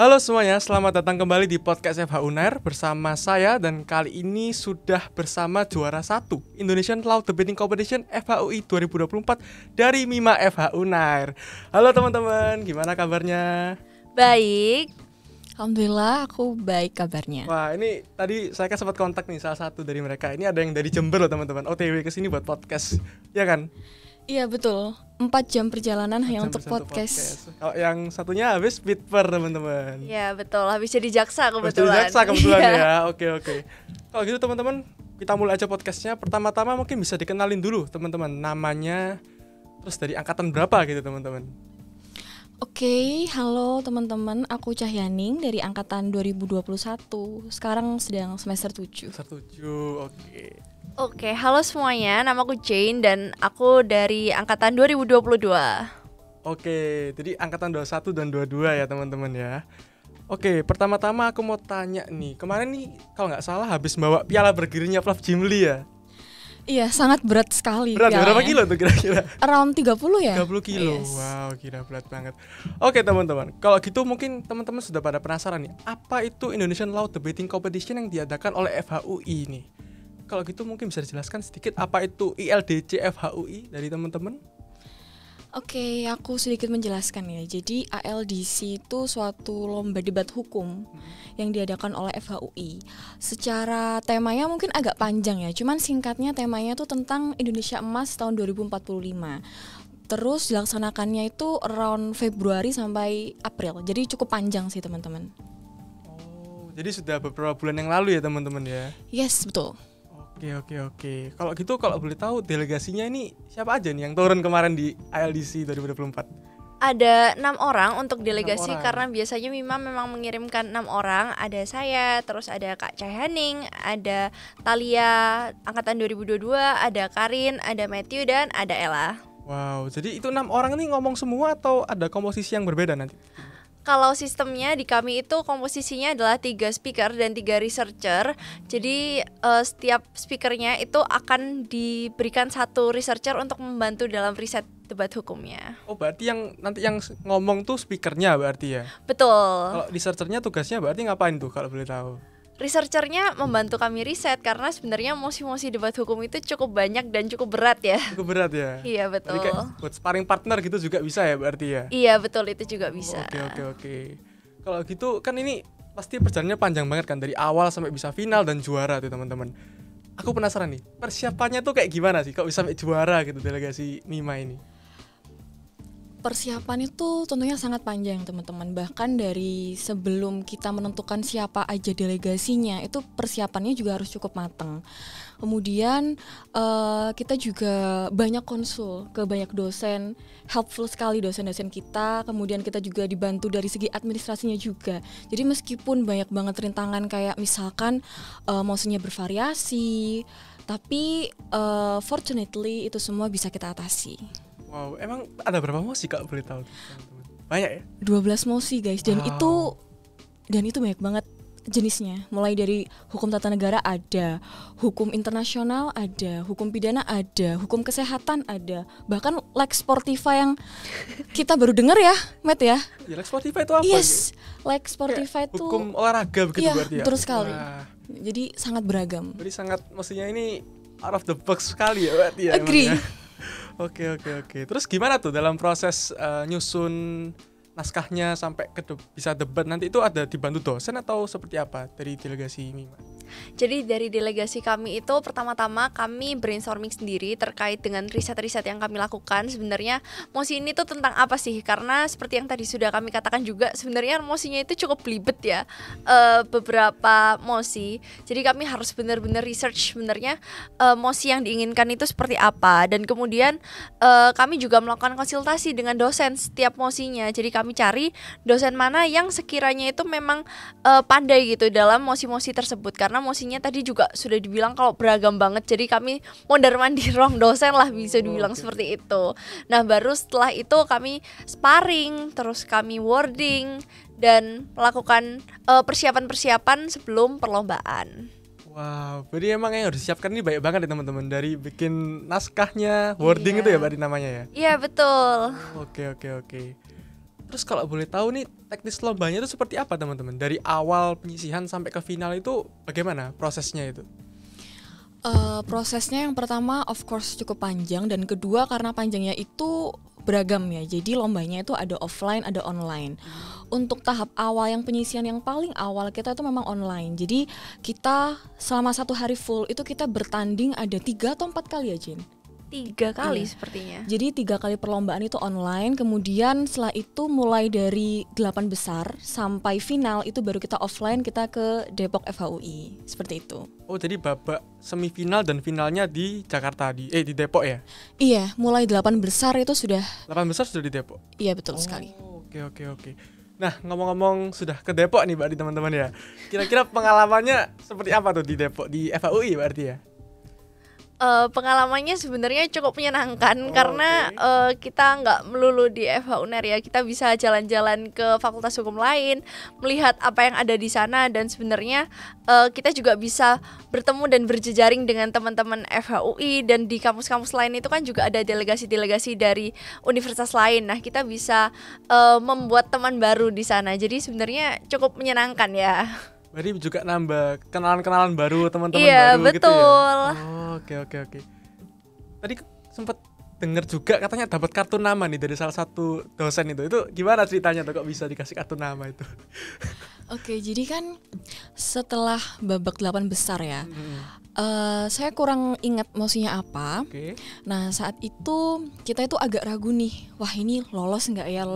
Halo semuanya, selamat datang kembali di podcast FH Unair bersama saya dan kali ini sudah bersama juara 1 Indonesian Law Debating Competition FHUI 2024 dari MIMA FH Unair. Halo teman-teman, gimana kabarnya? Baik, alhamdulillah aku baik kabarnya. Wah, ini tadi saya kan sempat kontak nih salah satu dari mereka. Ini ada yang dari Jember loh teman-teman, OTW ke sini buat podcast, ya kan? Iya betul, 4 jam perjalanan hanya untuk podcast. Kalau yang satunya habis Pitper teman-teman. Iya betul, habis jadi jaksa Habis kebetulan. jadi jaksa kebetulan Iya. ya, oke. Kalau gitu teman-teman, kita mulai aja podcastnya. Pertama-tama mungkin bisa dikenalin dulu teman-teman, namanya, terus dari angkatan berapa gitu teman-teman. Oke, halo teman-teman, aku Cahyaning dari angkatan 2021. Sekarang sedang semester 7. Setuju, oke. Oke, halo semuanya, namaku Jane dan aku dari angkatan 2022. Oke, jadi angkatan 21 dan 22 ya teman-teman ya. Oke, pertama-tama aku mau tanya nih, kemarin nih kalau nggak salah habis bawa piala bergirinya Prof. Jimli ya. Iya, sangat berat sekali. Berat, pialanya. berapa kilo tuh kira-kira? Around 30 ya? 30 kilo, Yes. wow gila berat banget. Oke teman-teman, kalau gitu mungkin teman-teman sudah pada penasaran nih, apa itu Indonesian Law Debating Competition yang diadakan oleh FHUI nih? Kalau gitu mungkin bisa dijelaskan sedikit apa itu ILDC FHUI dari teman-teman? Oke, aku sedikit menjelaskan ya. Jadi ALDC itu suatu lomba debat hukum yang diadakan oleh FHUI. Secara temanya mungkin agak panjang ya, cuman singkatnya temanya itu tentang Indonesia Emas tahun 2045. Terus dilaksanakannya itu around Februari sampai April. Jadi cukup panjang sih teman-teman. Oh, jadi sudah beberapa bulan yang lalu ya teman-teman ya? Yes, betul. Oke. Kalau gitu kalau boleh tahu delegasinya ini siapa aja nih yang turun kemarin di ILDC 2024? Ada 6 orang untuk delegasi 6 orang. karena biasanya MIMA memang mengirimkan 6 orang. Ada saya, terus ada Kak Cahyaning, ada Talia angkatan 2022, ada Karin, ada Matthew dan ada Ella. Wow, jadi itu 6 orang ini ngomong semua atau ada komposisi yang berbeda nanti? Kalau sistemnya di kami itu komposisinya adalah 3 speaker dan 3 researcher. Jadi setiap speakernya itu akan diberikan 1 researcher untuk membantu dalam riset debat hukumnya. Oh, berarti yang nanti yang ngomong tuh speakernya berarti ya? Betul. Kalau researchernya tugasnya berarti ngapain tuh kalau boleh tahu? Researchernya membantu kami riset karena sebenarnya mosi-mosi debat hukum itu cukup banyak dan cukup berat ya. Cukup berat ya? Iya betul. Jadi kayak buat sparring partner gitu juga bisa ya berarti ya? Iya betul, itu juga bisa. Oke. Kalau gitu kan ini pasti perjalanannya panjang banget kan dari awal sampai bisa final dan juara tuh teman-teman. Aku penasaran nih, persiapannya tuh kayak gimana sih kok bisa sampai juara gitu delegasi MIMA ini? Persiapan itu tentunya sangat panjang teman-teman. Bahkan dari sebelum kita menentukan siapa aja delegasinya, itu persiapannya juga harus cukup matang. Kemudian kita juga banyak konsul ke banyak dosen, helpful sekali dosen-dosen kita. Kemudian kita juga dibantu dari segi administrasinya juga. Jadi meskipun banyak banget rintangan kayak misalkan maunya bervariasi, tapi fortunately itu semua bisa kita atasi. Wow, emang ada berapa mosi Kak boleh tahu teman-teman? Banyak ya? 12 mosi guys, dan Wow. itu banyak banget jenisnya. Mulai dari hukum tata negara ada, hukum internasional ada, hukum pidana ada, hukum kesehatan ada, bahkan Lex Sportiva yang kita baru dengar ya, Matt ya. Ya, Lex Spotify itu apa? Yes, Lex Sportiva Kayak itu hukum olahraga begitu iya, berarti ya? betul sekali. Wah, Jadi sangat beragam. berarti sangat maksudnya ini out of the box sekali ya berarti ya? Agree. emang ya? Oke. Terus gimana tuh dalam proses nyusun naskahnya sampai bisa debat nanti itu ada dibantu dosen atau seperti apa dari delegasi MIMA? Jadi dari delegasi kami itu pertama-tama kami brainstorming sendiri terkait dengan riset-riset yang kami lakukan. Sebenarnya mosi ini tuh tentang apa sih? Karena seperti yang tadi sudah kami katakan juga, sebenarnya mosinya itu cukup belibet ya, beberapa mosi. Jadi kami harus benar-benar research sebenarnya mosi yang diinginkan itu seperti apa. Dan kemudian kami juga melakukan konsultasi dengan dosen setiap mosinya. Jadi kami cari dosen mana yang sekiranya itu memang pandai gitu dalam mosi-mosi tersebut. Karena mosinya tadi juga sudah dibilang kalau beragam banget, jadi kami mondar-mandir wrong dosen lah bisa dibilang seperti itu. Nah baru setelah itu kami sparring, terus kami wording dan melakukan persiapan-persiapan sebelum perlombaan. Wow, berarti emang yang harus disiapkan ini banyak banget ya teman-teman, dari bikin naskahnya, wording itu ya berarti namanya ya? Iya betul. Oke. Terus kalau boleh tahu nih teknis lombanya itu seperti apa teman-teman? Dari awal penyisihan sampai ke final itu bagaimana prosesnya itu? Prosesnya yang pertama of course cukup panjang, dan kedua karena panjangnya itu beragam ya. Jadi lombanya itu ada offline, ada online. Untuk tahap awal yang penyisihan yang paling awal kita itu memang online. Jadi kita selama 1 hari full itu kita bertanding ada 3 atau 4 kali ya, Jin? 3 kali Iya. sepertinya. Jadi 3 kali perlombaan itu online, kemudian setelah itu mulai dari 8 besar sampai final itu baru kita offline, kita ke Depok FHUI, seperti itu. Oh, jadi babak semifinal dan finalnya di Jakarta, di Depok ya? Iya, mulai 8 besar itu sudah, 8 besar sudah di Depok? iya betul sekali. Oke. Nah, ngomong-ngomong sudah ke Depok nih Mbak, di teman-teman ya. Kira-kira pengalamannya seperti apa tuh di Depok, di FHUI berarti ya? Pengalamannya sebenarnya cukup menyenangkan karena kita nggak melulu di FH UNER ya, kita bisa jalan-jalan ke fakultas hukum lain, melihat apa yang ada di sana, dan sebenarnya kita juga bisa bertemu dan berjejaring dengan teman-teman FHUI, dan di kampus-kampus lain itu kan juga ada delegasi-delegasi dari universitas lain. Nah, kita bisa membuat teman baru di sana, jadi sebenarnya cukup menyenangkan ya. Berarti juga nambah kenalan-kenalan baru, teman-teman Iya, baru gitu ya? betul. Oke. Tadi sempat dengar juga katanya dapat kartu nama nih dari salah satu dosen itu. Itu gimana ceritanya tuh kok bisa dikasih kartu nama itu? Oke, jadi kan setelah babak 8 besar ya, saya kurang ingat maksudnya apa. Oke. Nah, saat itu kita itu agak ragu nih, wah ini lolos nggak ya.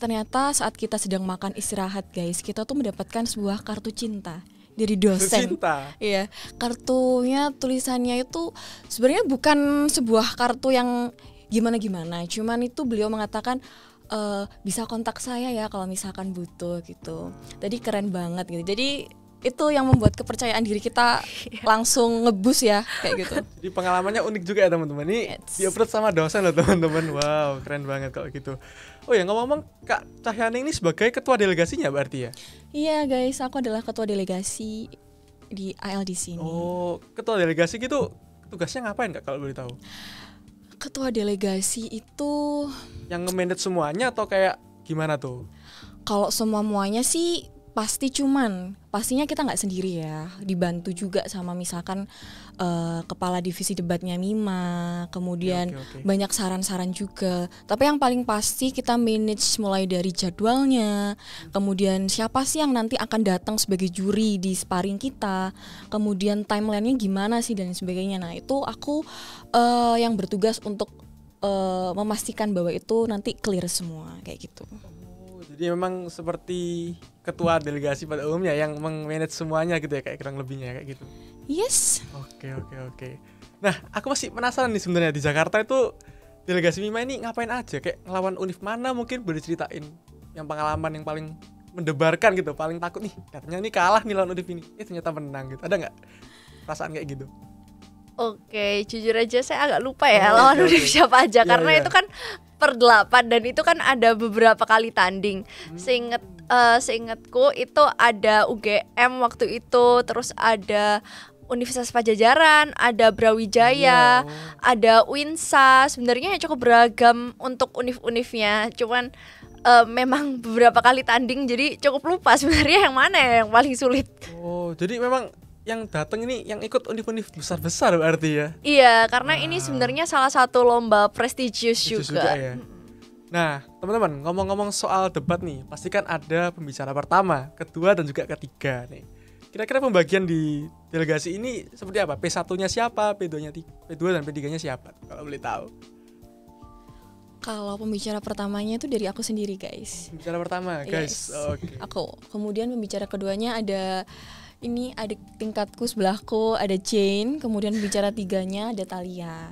Ternyata saat kita sedang makan istirahat guys, kita tuh mendapatkan sebuah kartu cinta dari dosen. Cinta. Iya, kartunya tulisannya itu sebenarnya bukan sebuah kartu yang gimana-gimana, cuman itu beliau mengatakan bisa kontak saya ya kalau misalkan butuh gitu. Tadi keren banget gitu. Jadi itu yang membuat kepercayaan diri kita langsung ngebus ya kayak gitu. Jadi pengalamannya unik juga ya teman-teman. Ini di-approve sama dosen loh teman-teman. Wow, keren banget kalau gitu. Oh ya, ngomong-ngomong, Kak Cahyani ini sebagai ketua delegasinya berarti ya? Iya guys, aku adalah ketua delegasi di ALDC ini. Oh, ketua delegasi gitu tugasnya ngapain Kak kalau boleh tahu? Ketua delegasi itu Yang nge-manage semuanya atau kayak gimana tuh? kalau semuanya sih pastinya kita nggak sendiri ya, dibantu juga sama misalkan kepala divisi debatnya Mima, kemudian Oke. banyak saran-saran juga. Tapi yang paling pasti kita manage mulai dari jadwalnya, kemudian siapa sih yang nanti akan datang sebagai juri di sparring kita, kemudian timelinenya gimana sih dan sebagainya. Nah itu aku yang bertugas untuk memastikan bahwa itu nanti clear semua kayak gitu. Jadi memang seperti ketua delegasi pada umumnya yang meng-manage semuanya gitu ya, kayak kurang lebihnya kayak gitu. Yes. Oke. Nah, aku masih penasaran nih sebenarnya di Jakarta itu delegasi Mima ini ngapain aja? Kayak ngelawan univ mana, mungkin boleh ceritain yang pengalaman yang paling mendebarkan gitu, paling takut nih katanya ini kalah nih lawan univ ini, ternyata menang gitu. Ada nggak perasaan kayak gitu? Oke, jujur aja saya agak lupa ya lawan univ siapa aja, karena itu kan per 8 dan itu kan ada beberapa kali tanding. Seingatku itu ada UGM waktu itu, terus ada Universitas Pajajaran, ada Brawijaya, ada UINSA. Sebenarnya cukup beragam untuk univ-univnya. Cuman memang beberapa kali tanding jadi cukup lupa sebenarnya yang mana yang paling sulit. Oh, jadi memang yang datang ini yang ikut univ-univ besar-besar berarti ya? Iya, karena ini sebenarnya salah satu lomba prestigious juga ya. Nah, teman-teman, ngomong-ngomong soal debat nih, pasti kan ada pembicara pertama, kedua, dan juga ketiga nih. Kira-kira pembagian di delegasi ini seperti apa? P1-nya siapa, P2 dan P3-nya siapa? Kalau boleh tahu. Kalau pembicara pertamanya itu dari aku sendiri guys. Pembicara pertama, guys. Yes. Oke. Aku. Kemudian pembicara keduanya ada tingkatku sebelahku, ada Jane. Kemudian pembicara tiganya ada Talia.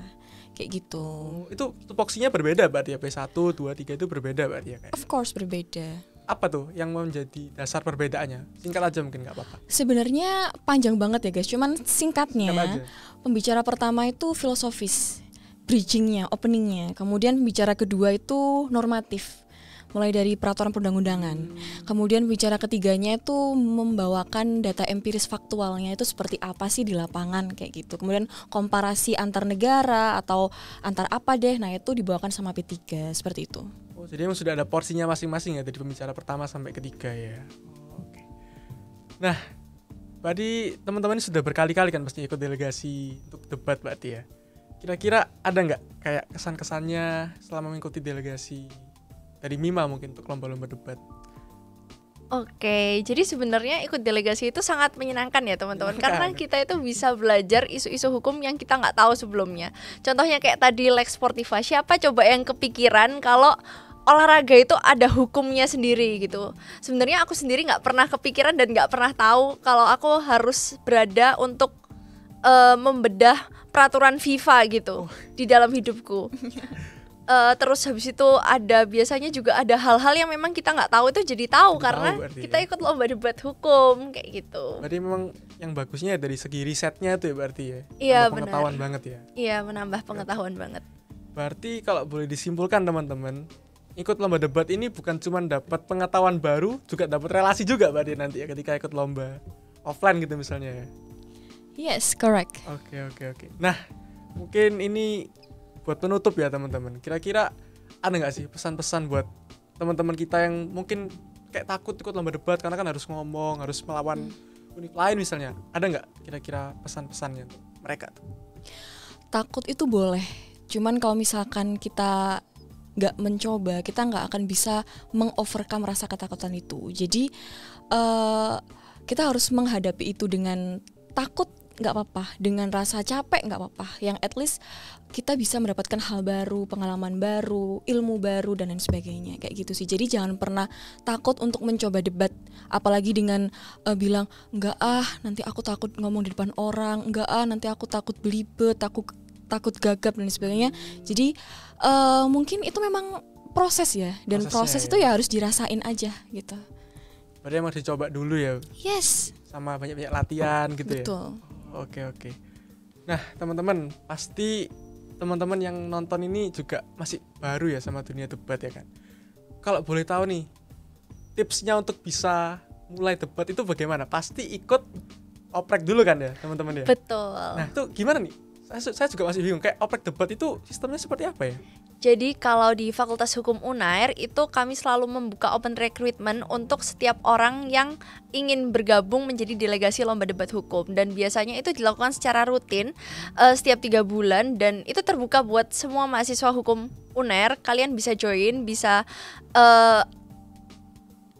Kayak gitu. Oh, itu tupoksinya berbeda berarti ya, P1, 2, 3 itu berbeda berarti ya kayak. Of course berbeda. Apa tuh yang menjadi dasar perbedaannya? Singkat aja mungkin nggak apa-apa. Sebenarnya panjang banget ya guys. Cuman singkatnya, Singkat aja. pembicara pertama itu filosofis, bridgingnya, openingnya. Kemudian pembicara kedua itu normatif, mulai dari peraturan perundang-undangan. Kemudian bicara ketiganya itu membawakan data empiris faktualnya itu seperti apa sih di lapangan kayak gitu. Kemudian komparasi antar negara atau antar apa deh, nah itu dibawakan sama P3 seperti itu. Oh, jadi emang sudah ada porsinya masing-masing ya dari pembicara pertama sampai ketiga ya. Oke. Nah, berarti teman-teman sudah berkali-kali kan pasti ikut delegasi untuk debat berarti ya. Kira-kira ada nggak kayak kesan-kesannya selama mengikuti delegasi dari Mima mungkin untuk lomba-lomba debat? Oke, jadi sebenarnya ikut delegasi itu sangat menyenangkan ya teman-teman, karena kita itu bisa belajar isu-isu hukum yang kita nggak tahu sebelumnya. Contohnya kayak tadi Lex Sportiva, siapa coba yang kepikiran kalau olahraga itu ada hukumnya sendiri gitu. Sebenarnya aku sendiri nggak pernah kepikiran dan nggak pernah tahu kalau aku harus berada untuk membedah peraturan FIFA gitu di dalam hidupku. Terus habis itu ada biasanya juga ada hal-hal yang memang kita nggak tahu itu jadi tahu karena kita ikut lomba debat hukum kayak gitu. Berarti memang yang bagusnya dari segi risetnya itu ya berarti ya. Iya, pengetahuan banget ya. Iya, menambah pengetahuan banget. Berarti kalau boleh disimpulkan teman-teman, ikut lomba debat ini bukan cuma dapat pengetahuan baru, juga dapat relasi juga berarti nanti ya ketika ikut lomba offline gitu misalnya ya. Yes, correct. Oke. Nah, mungkin ini buat penutup ya teman-teman. Kira-kira ada nggak sih pesan-pesan buat teman-teman kita yang mungkin kayak takut ikut lomba debat karena kan harus ngomong, harus melawan univ lain misalnya. Ada nggak kira-kira pesan-pesannya untuk mereka tuh? Takut itu boleh. Cuman kalau misalkan kita nggak mencoba, kita nggak akan bisa mengovercome rasa ketakutan itu. Jadi kita harus menghadapi itu dengan takut nggak apa-apa, dengan rasa capek nggak apa-apa, yang at least kita bisa mendapatkan hal baru, pengalaman baru, ilmu baru dan lain sebagainya kayak gitu sih. Jadi jangan pernah takut untuk mencoba debat, apalagi dengan bilang nggak nanti aku takut ngomong di depan orang, nggak nanti aku takut belibet, takut gagap dan sebagainya. Jadi mungkin itu memang proses ya, dan proses itu ya harus dirasain aja gitu. Berarti emang dicoba dulu ya. Yes. Sama banyak-banyak latihan gitu. Betul. Ya. Oke. Nah, teman-teman, pasti teman-teman yang nonton ini juga masih baru ya sama dunia debat ya kan. Kalau boleh tahu nih, tipsnya untuk bisa mulai debat itu bagaimana? Pasti ikut oprek dulu kan ya, teman-teman ya? Betul. Nah, itu gimana nih? Saya juga masih bingung, kayak oprek debat itu sistemnya seperti apa ya? Jadi kalau di Fakultas Hukum UNAIR itu kami selalu membuka open recruitment untuk setiap orang yang ingin bergabung menjadi delegasi lomba debat hukum, dan biasanya itu dilakukan secara rutin setiap 3 bulan, dan itu terbuka buat semua mahasiswa hukum UNAIR. Kalian bisa join, bisa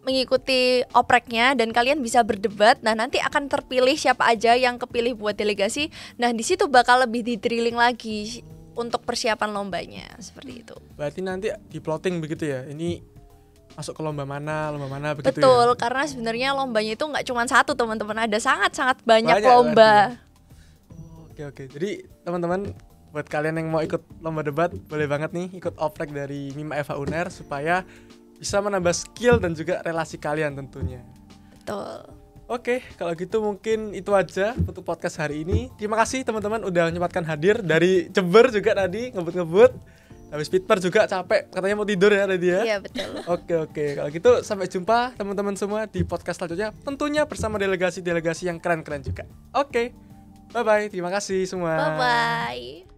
mengikuti opreknya, dan kalian bisa berdebat. Nah, nanti akan terpilih siapa aja yang kepilih buat delegasi. Nah, di situ bakal lebih di drilling lagi untuk persiapan lombanya, seperti itu. Berarti nanti di plotting begitu ya, ini masuk ke lomba mana begitu. Betul, ya? karena sebenarnya lombanya itu nggak cuma satu teman-teman, ada sangat-sangat banyak lomba. Oke, jadi teman-teman buat kalian yang mau ikut lomba debat, boleh banget nih ikut oprek dari Mima FH UNAIR supaya bisa menambah skill dan juga relasi kalian tentunya. Betul. Oke, kalau gitu mungkin itu aja untuk podcast hari ini. Terima kasih teman-teman udah menyempatkan hadir dari Jember juga tadi, ngebut-ngebut. Habis Pitper juga capek, katanya mau tidur ya tadi ya. Iya, betul. Oke. Kalau gitu sampai jumpa teman-teman semua di podcast selanjutnya, tentunya bersama delegasi-delegasi yang keren-keren juga. Oke. Bye-bye. Terima kasih semua. Bye-bye.